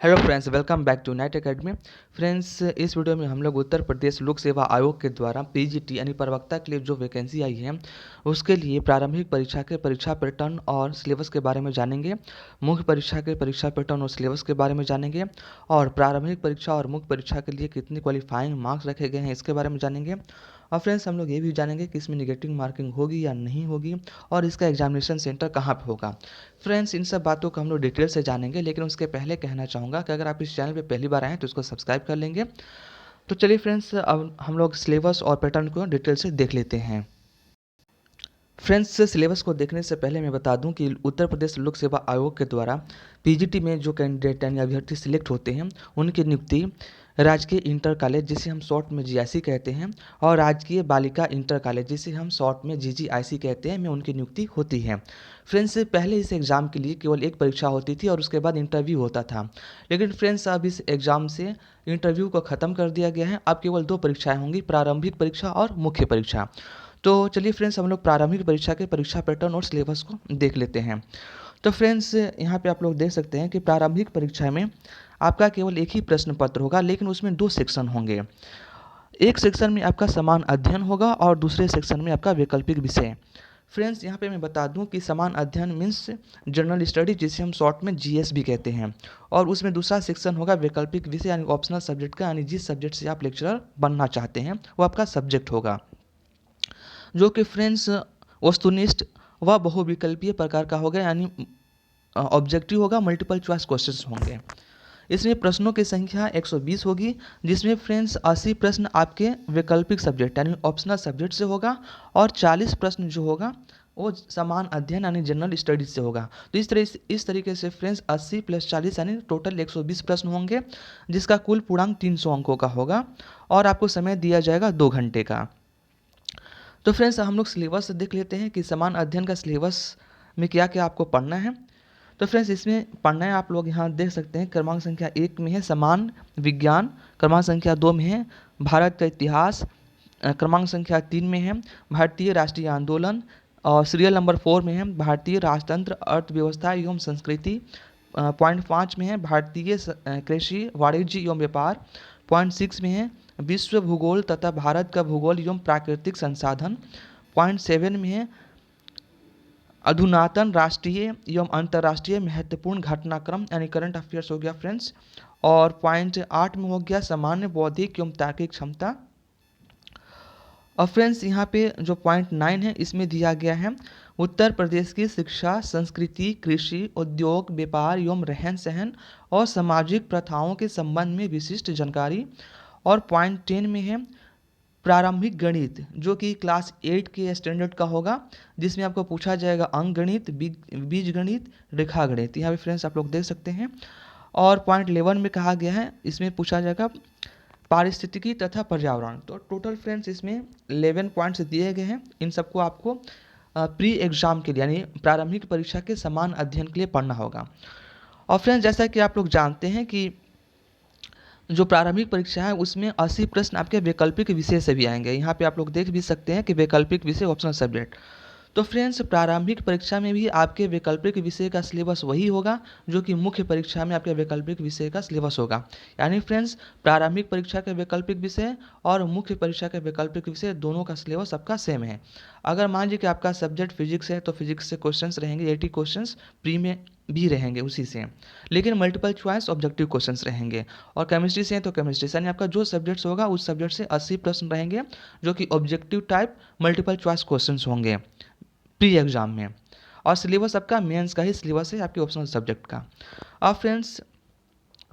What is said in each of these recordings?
Hello friends, welcome back to night academy. Friends, इस video में हम लोग उत्तर प्रदेश लोक सेवा आयोग के द्वारा पीजीटी यानी प्रवक्ता के लिए जो वैकेंसी आई है उसके लिए प्रारंभिक परीक्षा के परीक्षा पैटर्न और सिलेबस के बारे में जानेंगे। मुख्य परीक्षा के परीक्षा पैटर्न और सिलेबस के बारे में जानेंगे और प्रारंभिक परीक्षा और मुख्य परीक्षा के लिए कितने क्वालिफाइंग मार्क्स रखे गए हैं इसके बारे में जानेंगे। और फ्रेंड्स, हम लोग ये भी जानेंगे कि इसमें निगेटिव मार्किंग होगी या नहीं होगी और इसका एग्जामिनेशन सेंटर कहाँ पे होगा। फ्रेंड्स, इन सब बातों को हम लोग डिटेल से जानेंगे, लेकिन उसके पहले कहना चाहूँगा कि अगर आप इस चैनल पे पहली बार आए हैं तो इसको सब्सक्राइब कर लेंगे। तो चलिए फ्रेंड्स, अब हम लोग सिलेबस और पैटर्न को डिटेल से देख लेते हैं। फ्रेंड्स, सिलेबस को देखने से पहले मैं बता दूं कि उत्तर प्रदेश लोक सेवा आयोग के द्वारा पीजीटी में जो कैंडिडेट यानी अभ्यर्थी सिलेक्ट होते हैं उनकी नियुक्ति राजकीय इंटर कॉलेज, जिसे हम शॉर्ट में जीआईसी कहते हैं, और राजकीय बालिका इंटर कॉलेज, जिसे हम शॉर्ट में जीजीआईसी कहते हैं, में उनकी नियुक्ति होती है। फ्रेंड्स, पहले इस एग्ज़ाम के लिए केवल एक परीक्षा होती थी और उसके बाद इंटरव्यू होता था, लेकिन फ्रेंड्स अब इस एग्ज़ाम से इंटरव्यू को ख़त्म कर दिया गया है। अब केवल दो परीक्षाएँ होंगी, प्रारंभिक परीक्षा और मुख्य परीक्षा। तो चलिए फ्रेंड्स, हम लोग प्रारंभिक परीक्षा के परीक्षा पैटर्न और सिलेबस को देख लेते हैं। तो फ्रेंड्स, यहाँ पे आप लोग देख सकते हैं कि प्रारंभिक परीक्षा में आपका केवल एक ही प्रश्न पत्र होगा, लेकिन उसमें दो सेक्शन होंगे। एक सेक्शन में आपका समान अध्ययन होगा और दूसरे सेक्शन में आपका वैकल्पिक विषय। फ्रेंड्स, यहाँ पे मैं बता दूं कि समान अध्ययन मीन्स जनरल स्टडी, जिसे हम शॉर्ट में जीएस भी कहते हैं, और उसमें दूसरा सेक्शन होगा वैकल्पिक विषय यानी ऑप्शनल सब्जेक्ट का, यानी जिस सब्जेक्ट से आप लेक्चरर बनना चाहते हैं वो आपका सब्जेक्ट होगा, जो कि फ्रेंड्स वस्तुनिष्ठ व बहुविकल्पीय प्रकार का होगा, यानी ऑब्जेक्टिव होगा, मल्टीपल चॉइस क्वेश्चंस होंगे। इसमें प्रश्नों की संख्या 120 होगी, जिसमें फ्रेंड्स 80 प्रश्न आपके वैकल्पिक सब्जेक्ट यानी ऑप्शनल सब्जेक्ट से होगा और 40 प्रश्न जो होगा वो समान अध्ययन यानी जनरल स्टडीज से होगा। तो इस तरीके से फ्रेंड्स 80 + 40 यानी टोटल 120 प्रश्न होंगे, जिसका कुल पूर्णांक 300 अंकों का होगा और आपको समय दिया जाएगा 2 घंटे का। तो फ्रेंड्स, हम लोग सिलेबस देख लेते हैं कि समान अध्ययन का सिलेबस में क्या क्या आपको पढ़ना है। तो फ्रेंड्स, इसमें पढ़ना है, आप लोग यहाँ देख सकते हैं, क्रमांक संख्या 1 में है समान विज्ञान, क्रमांक संख्या 2 में है भारत का इतिहास, क्रमांक संख्या 3 में है भारतीय राष्ट्रीय आंदोलन, और सीरियल नंबर 4 में है भारतीय राजतंत्र अर्थव्यवस्था एवं संस्कृति, पॉइंट 5 में है भारतीय कृषि वाणिज्य एवं व्यापार, पॉइंट 6 में है विश्व भूगोल तथा भारत का भूगोल एवं प्राकृतिक संसाधन, पॉइंट 7 में है अधुनातन राष्ट्रीय एवं अंतर्राष्ट्रीय महत्वपूर्ण घटनाक्रम यानी करंट अफेयर्स हो गया फ्रेंड्स, और पॉइंट 8 में हो गया सामान्य बौद्धिक एवं तार्किक क्षमता। और फ्रेंड्स, यहाँ पे जो पॉइंट 9 है इसमें दिया गया है उत्तर प्रदेश की शिक्षा, संस्कृति, कृषि, उद्योग, व्यापार एवं रहन सहन और सामाजिक प्रथाओं के संबंध में विशिष्ट जानकारी। और पॉइंट 10 में है प्रारंभिक गणित, जो कि क्लास 8 के स्टैंडर्ड का होगा, जिसमें आपको पूछा जाएगा अंक गणित, बीज गणित, रेखा गणित। यहाँ पे फ्रेंड्स आप लोग देख सकते हैं। और पॉइंट 11 में कहा गया है, इसमें पूछा जाएगा पारिस्थितिकी तथा पर्यावरण। तो टोटल फ्रेंड्स इसमें 11 पॉइंट्स दिए गए हैं। इन सबको आपको प्री एग्जाम के लिए यानी प्रारंभिक परीक्षा के समान अध्ययन के लिए पढ़ना होगा। और फ्रेंड्स, जैसा कि आप लोग जानते हैं कि जो प्रारंभिक परीक्षा है उसमें 80 प्रश्न आपके वैकल्पिक विषय से भी आएंगे। यहाँ पे आप लोग देख भी सकते हैं कि वैकल्पिक विषय ऑप्शनल सब्जेक्ट। तो फ्रेंड्स, प्रारंभिक परीक्षा में भी आपके वैकल्पिक विषय का सिलेबस वही होगा जो कि मुख्य परीक्षा में आपके वैकल्पिक विषय का सिलेबस होगा। यानी फ्रेंड्स, प्रारंभिक परीक्षा के वैकल्पिक विषय और मुख्य परीक्षा के वैकल्पिक विषय दोनों का सिलेबस आपका सेम है। अगर मान लीजिए कि आपका सब्जेक्ट फिजिक्स है तो फिजिक्स से क्वेश्चंस रहेंगे, 80 क्वेश्चंस प्री में भी रहेंगे उसी से, लेकिन मल्टीपल चॉइस ऑब्जेक्टिव क्वेश्चंस रहेंगे। और केमिस्ट्री से है तो केमिस्ट्री से, यानी आपका जो सब्जेक्ट्स होगा उस सब्जेक्ट से 80 प्रश्न रहेंगे जो कि objective type multiple choice questions होंगे प्री एग्जाम में। और सिलेबस आपका मेंस का ही सिलेबस है आपके ऑप्शनल सब्जेक्ट का। अब फ्रेंड्स,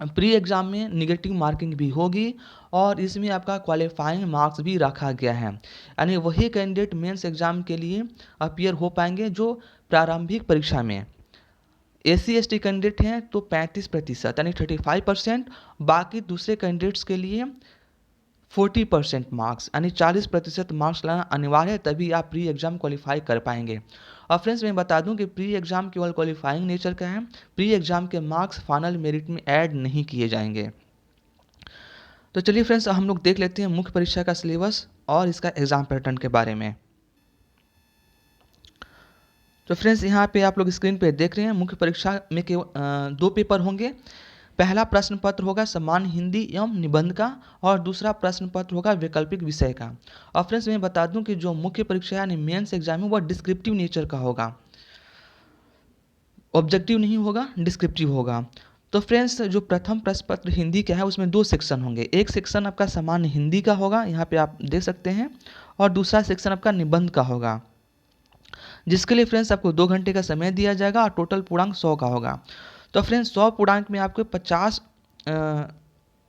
प्री एग्जाम में निगेटिव मार्किंग भी होगी और इसमें आपका क्वालिफाइंग मार्क्स भी रखा गया है, यानी वही कैंडिडेट मेंस एग्जाम के लिए अपीयर हो पाएंगे जो प्रारंभिक परीक्षा में SC/ST कैंडिडेट हैं तो 35% यानी 35%, बाकी दूसरे कैंडिडेट्स के लिए 40% मार्क्स यानी 40% मार्क्स लाना अनिवार्य है, तभी आप प्री एग्जाम क्वालिफाई कर पाएंगे। और फ्रेंड्स, मैं बता दूं कि प्री एग्जाम केवल क्वालिफाइंग नेचर का है, प्री एग्जाम के मार्क्स फाइनल मेरिट में ऐड नहीं किए जाएंगे। तो चलिए फ्रेंड्स, हम लोग देख लेते हैं मुख्य परीक्षा का सिलेबस और इसका एग्जाम पैटर्न के बारे में। तो फ्रेंड्स, यहाँ पे आप लोग स्क्रीन पे देख रहे हैं मुख्य परीक्षा में केवल 2 पेपर होंगे। पहला प्रश्न पत्र होगा सामान्य हिंदी एवं निबंध का, और दूसरा प्रश्न पत्र होगा वैकल्पिक विषय का। और फ्रेंड्स मैं बता दूं कि जो मुख्य परीक्षा यानी मेंस एग्जाम है वह डिस्क्रिप्टिव नेचर का होगा, ऑब्जेक्टिव नहीं होगा, डिस्क्रिप्टिव होगा। तो फ्रेंड्स जो प्रथम प्रश्न पत्र हिंदी का है उसमें 2 सेक्शन होंगे। एक सेक्शन आपका सामान्य हिंदी का होगा, यहाँ पे आप देख सकते हैं, और दूसरा सेक्शन आपका निबंध का होगा, जिसके लिए फ्रेंड्स आपको 2 घंटे का समय दिया जाएगा और टोटल पूर्णांक 100 का होगा। तो फ्रेंड्स 100 पूर्णांक में आपको 50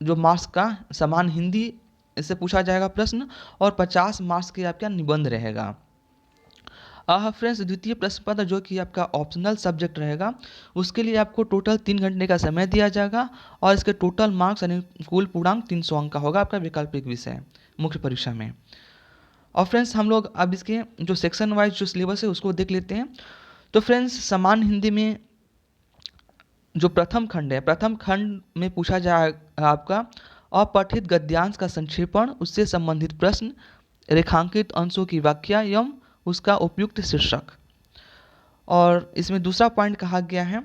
जो मार्क्स का सामान्य हिंदी इससे पूछा जाएगा प्रश्न, और 50 मार्क्स के आपका निबंध रहेगा। फ्रेंड्स द्वितीय प्रश्न पत्र जो कि आपका ऑप्शनल सब्जेक्ट रहेगा, उसके लिए आपको टोटल 3 घंटे का समय दिया जाएगा, और इसके टोटल मार्क्स यानी कुल पूर्णांक 300 अंक का होगा आपका वैकल्पिक विषय मुख्य परीक्षा में। और फ्रेंड्स हम लोग अब इसके जो सेक्शन वाइज जो सिलेबस है उसको देख लेते हैं। तो फ्रेंड्स सामान्य हिंदी में जो प्रथम खंड है, प्रथम खंड में पूछा जाएगा आपका अपठित गद्यांश का संक्षेपण, उससे संबंधित प्रश्न, रेखांकित अंशों की व्याख्या एवं उसका उपयुक्त शीर्षक। और इसमें दूसरा पॉइंट कहा गया है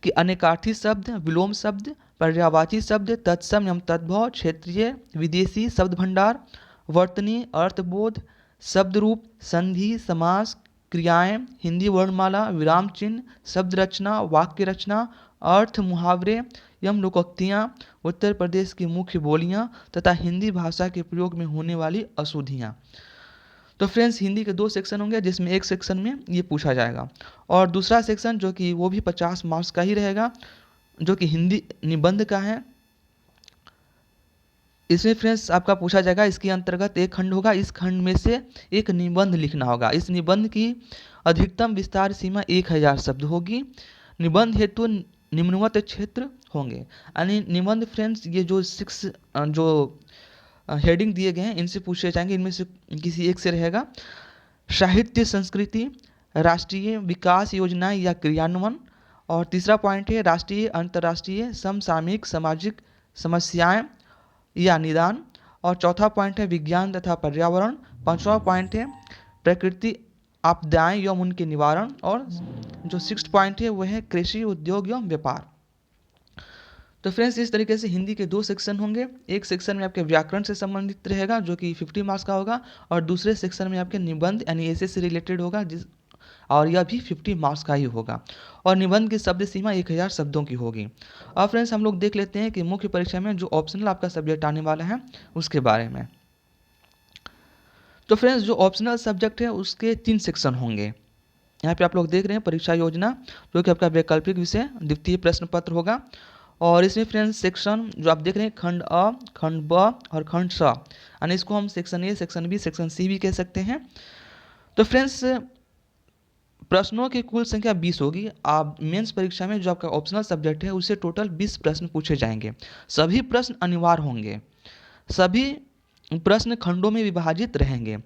कि अनेकार्थी शब्द, विलोम शब्द, पर्यायवाची शब्द, तत्सम एवं तद्भव, क्षेत्रीय विदेशी शब्द भंडार, वर्तनी, अर्थबोध, शब्द रूप, संधि, समास, क्रियाएं, हिंदी वर्णमाला, विराम चिन्ह, शब्द रचना, वाक्य रचना, अर्थ, मुहावरे एवं लोकोक्तियाँ, उत्तर प्रदेश की मुख्य बोलियाँ तथा हिंदी भाषा के प्रयोग में होने वाली अशुद्धियाँ। तो फ्रेंड्स हिंदी के 2 सेक्शन होंगे, जिसमें एक सेक्शन में ये पूछा जाएगा, और दूसरा सेक्शन जो कि वो भी 50 मार्क्स का ही रहेगा, जो कि हिंदी निबंध का है। इसमें फ्रेंड्स आपका पूछा जाएगा, इसके अंतर्गत एक खंड होगा, इस खंड में से एक निबंध लिखना होगा। इस निबंध की अधिकतम विस्तार सीमा 1000 शब्द होगी। निबंध हेतु निम्नवत क्षेत्र होंगे, यानी निबंध फ्रेंड्स ये जो 6 जो हेडिंग दिए गए हैं इनसे पूछे जाएंगे, इनमें से किसी एक से रहेगा। साहित्य संस्कृति, राष्ट्रीय विकास योजनाएं या क्रियान्वयन, और तीसरा पॉइंट है राष्ट्रीय अंतर्राष्ट्रीय समसामयिक सामाजिक समस्याएं या निदान, और चौथा पॉइंट है विज्ञान तथा पर्यावरण, पांचवा पॉइंट है प्रकृति आपदाएं एवं उनके निवारण, और जो 6th पॉइंट है वह है कृषि उद्योग एवं व्यापार। तो फ्रेंड्स इस तरीके से हिंदी के 2 सेक्शन होंगे। एक सेक्शन में आपके व्याकरण से संबंधित रहेगा जो कि 50 मार्क्स का होगा, और दूसरे सेक्शन में आपके निबंध यानी ऐसे से रिलेटेड होगा और यह भी 50 मार्क्स का ही होगा, और निबंध की शब्द सीमा 1000 शब्दों की होगी। अब फ्रेंड्स हम लोग देख लेते हैं कि मुख्य परीक्षा में जो ऑप्शनल आपका सब्जेक्ट आने वाला है उसके बारे में। तो फ्रेंड्स जो ऑप्शनल सब्जेक्ट है उसके 3 सेक्शन होंगे। यहाँ पे आप लोग देख रहे हैं परीक्षा योजना, जो कि आपका वैकल्पिक विषय द्वितीय प्रश्न पत्र होगा, और इसमें फ्रेंड्स सेक्शन जो आप देख रहे हैं खंड अ, खंड ब और खंड स, यानी इसको हम section A, section B, section C भी कह सकते हैं। तो फ्रेंड्स प्रश्नों की कुल संख्या 20 होगी। आप मेंस परीक्षा में जो आपका ऑप्शनल सब्जेक्ट है उससे टोटल 20 प्रश्न पूछे जाएंगे। सभी प्रश्न अनिवार्य होंगे, सभी प्रश्न खंडों में विभाजित रहेंगे।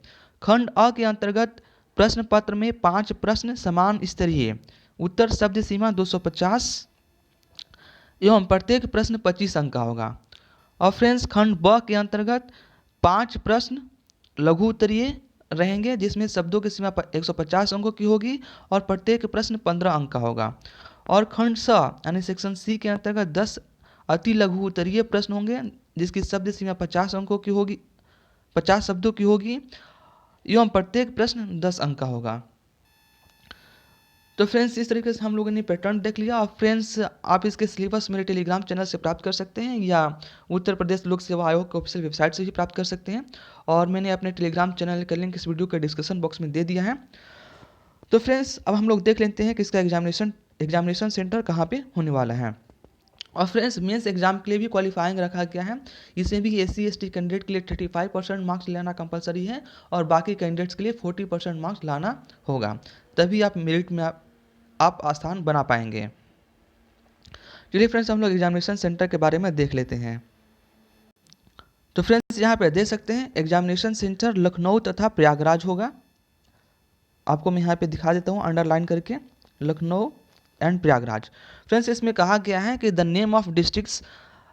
खंड अ के अंतर्गत प्रश्न पत्र में 5 प्रश्न समान स्तरीय, उत्तर शब्द सीमा 250 एवं प्रत्येक प्रश्न 25 अंक का होगा। और फ्रेंड्स खंड ब के अंतर्गत 5 प्रश्न लघु उत्तरीय रहेंगे, जिसमें शब्दों की सीमा 150 अंकों की होगी और प्रत्येक प्रश्न 15 अंक का होगा। और खंड स यानी सेक्शन सी के अंतर्गत 10 अति लघु उत्तरीय प्रश्न होंगे, जिसकी शब्द सीमा 50 अंकों की होगी, 50 शब्दों की होगी, एवं प्रत्येक प्रश्न 10 अंक का होगा। तो फ्रेंड्स इस तरीके से हम लोगों ने पैटर्न देख लिया। और फ्रेंड्स आप इसके सिलेबस मेरे टेलीग्राम चैनल से प्राप्त कर सकते हैं, या उत्तर प्रदेश लोक सेवा आयोग के ऑफिशियल वेबसाइट से भी प्राप्त कर सकते हैं, और मैंने अपने टेलीग्राम चैनल का लिंक इस वीडियो के डिस्क्रिप्शन बॉक्स में दे दिया है। तो फ्रेंड्स अब हम लोग देख लेते हैं कि इसका एग्जामिनेशन सेंटर कहाँ पर होने वाला है। और फ्रेंड्स मेंस एग्जाम के लिए भी क्वालिफाइंग रखा गया है। इसमें भी SC/ST कैंडिडेट के लिए 35% मार्क्स लाना कंपलसरी है, और बाकी कैंडिडेट्स के लिए 40% मार्क्स लाना होगा, तभी आप मेरिट में आप स्थान बना पाएंगे। चलिए फ्रेंड्स हम लोग एग्जामिनेशन सेंटर के बारे में देख लेते हैं। तो फ्रेंड्स यहाँ पे देख सकते हैं एग्जामिनेशन सेंटर लखनऊ तथा प्रयागराज होगा। आपको मैं यहाँ पे दिखा देता हूँ अंडरलाइन करके, लखनऊ एंड प्रयागराज। फ्रेंड्स इसमें कहा गया है कि the name of districts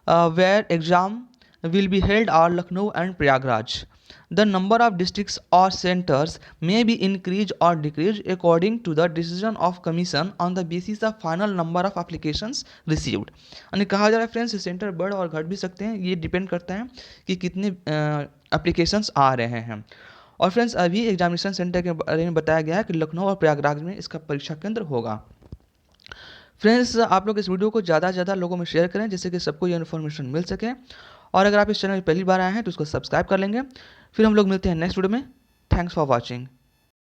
where exam will be held at Lucknow and Prayagraj. The number of districts or centers may be increased or decreased according to the decision of commission on the basis of final number of applications received. यानी कहा जा रहा है friends centre बढ़ और घट भी सकते हैं, ये डिपेंड करता है कि कितने एप्लीकेशंस आ रहे हैं। और फ्रेंड्स अभी एग्जामिनेशन सेंटर के बारे में बताया गया है कि लखनऊ और प्रयागराज में इसका परीक्षा केंद्र होगा। फ्रेंड्स आप लोग इस वीडियो को ज़्यादा से ज़्यादा लोगों में शेयर करें जिससे कि सबको ये इन्फॉर्मेशन मिल सके। और अगर आप इस चैनल में पहली बार आए हैं तो उसको सब्सक्राइब कर लेंगे। फिर हम लोग मिलते हैं नेक्स्ट वीडियो में। Thanks for watching.